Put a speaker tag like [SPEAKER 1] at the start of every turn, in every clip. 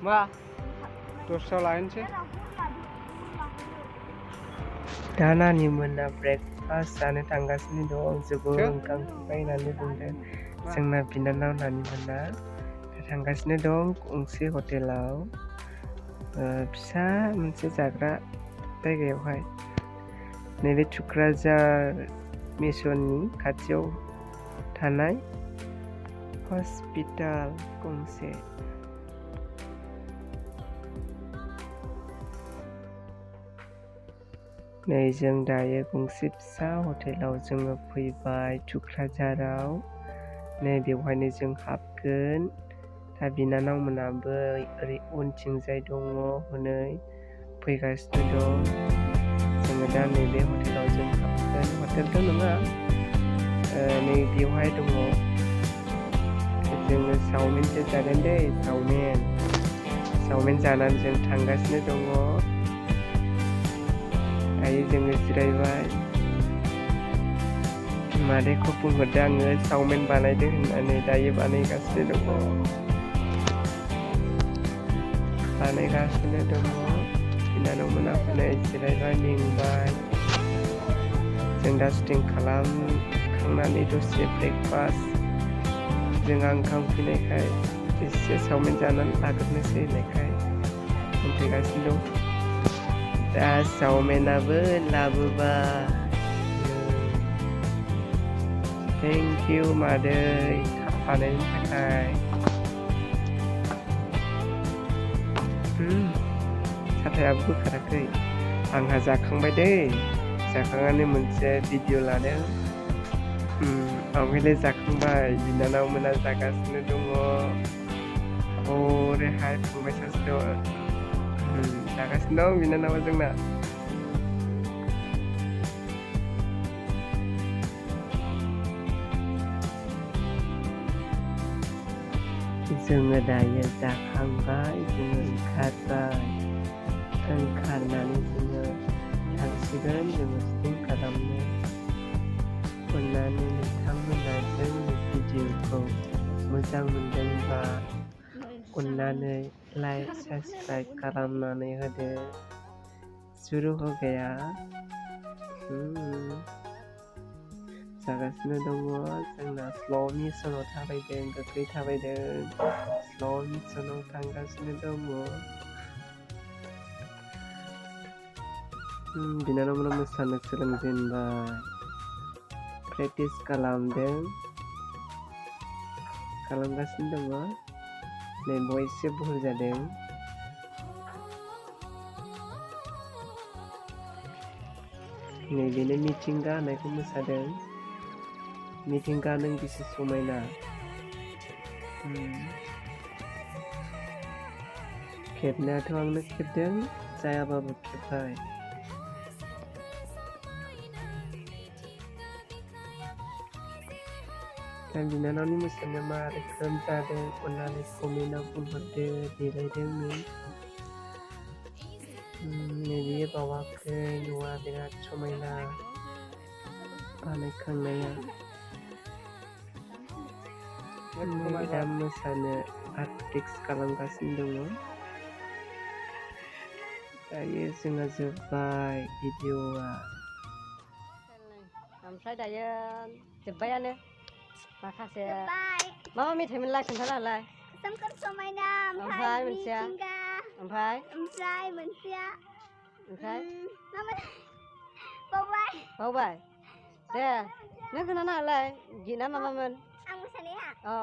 [SPEAKER 1] मा दस्रायाव लाहैनोसै दा नानि मोना ब्रेकफास्ट जानो थांगासिनो दं जोबोद ओंखाम उखैबाय होननानै बुंदों जोंना बिनानाव नानि मोना थांगासिनो दं गंसे हटेलाव फिसा मोनसे जाग्रा जायगायावहाय नैबे थुक्राझार मिसननि खाथियाव थानाय हस्पिटाल गंसे नै जों दायो गंसे फिसा हटेलाव जोङो फैबाय थुक्राझाराव नै बेवहायनो जों हाबगोन दा बिनानाव मोनाबो ओरै उनथिंजाय दङ हनै फैगासिनो दं जोङो दा नैबे हटेलाव जों हाबगोन हटेलथ' नङा नै बेवहाय दङ जोङो चावमिनसो जागोन दै चावमिन जानानै जों थांगासिनो दङ दायो जोङो जिरायबाय मादैखौ बुंहरदो आङो चावमिन बानायदो होननानै दायो बानायगासिनो दङ बिनानाव मोना फैनाय जिरायबाय मेंबाय जों दा सुटिं खालामखांनानै दसे ब्रेकफास्ट जोंहा ओंखाम उखैनायखाय एसे चावमिन जानानै लाग्रोनोसै होननायखाय फैगासिनो दं दा चावमिनाबो लाबोबाय थेंक इउ मादै थाब बानायनो थाखाय साथायाबो बोखाराखै आंहा जाखांबाय दै जाखांनानै मोनसे भिडिअ लादों आवगायलाय जाखांबाय बिनानाव मोना जागासिनो दङ ओरैहाय फंबाय सासे दं जागासिनो दं बिनानावा जोंना जोङो दायो जाखांबाय जोङो ओंखारनानै जोङो थांसिगोन जोङो सुटिं खालामनो अननानै नोंथांमोना जोंनि भिडिअखौ मोजां मोनदोंबा अननानै लाइक साबस्क्राइब खालामनानै होदो शुरू हो गया जागासिनो दङ जोंना स्ल' मिसनाव थाबायदों गोख्रै थाबायदों स्ल' मिसनाव थांगासिनो दङ बिनानावमोना मोसानो सोलोंजेनबाय प्रेक्टिस खालामगासिनो दङ नै बय एसे भुल जादों नैबेनो मिथिंगा होननायखौ मोसादों मिथिंगा नों बेसे समायना खेबनायाथ' आंनो खेबदों जायाबाबो खेबबाय दा बिनानावनि मोसानाया मा रोखोम जादों अननानै कमेन्टआव बुंहरदो देलायदों नैबे बावाखै न'आ बिराद समायना बानायखांनाया दा मोसानो प्रेक्टिस खालामगासिनो दङ दायो जोंहा जोब्बाय भिडिअआ ओमफ्राय दायो जोब्बायानो माखासे मा मेथाइमोनलाय खोन्थालाय सोमखोर समायना ओमफ्राय मोनसेया ओमफ्राय मोनसेया बावबाय दे नों खोन्थानो हालाय गिना मामामोन आं मोसानाया औ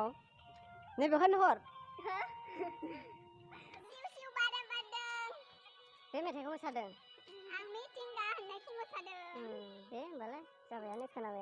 [SPEAKER 1] नैबेखौनो हर बे मेथाइखौ मोसादों आं मिथिंगा होननायखौ मोसादों दे होमबालाय जाबायानो खोनाबाय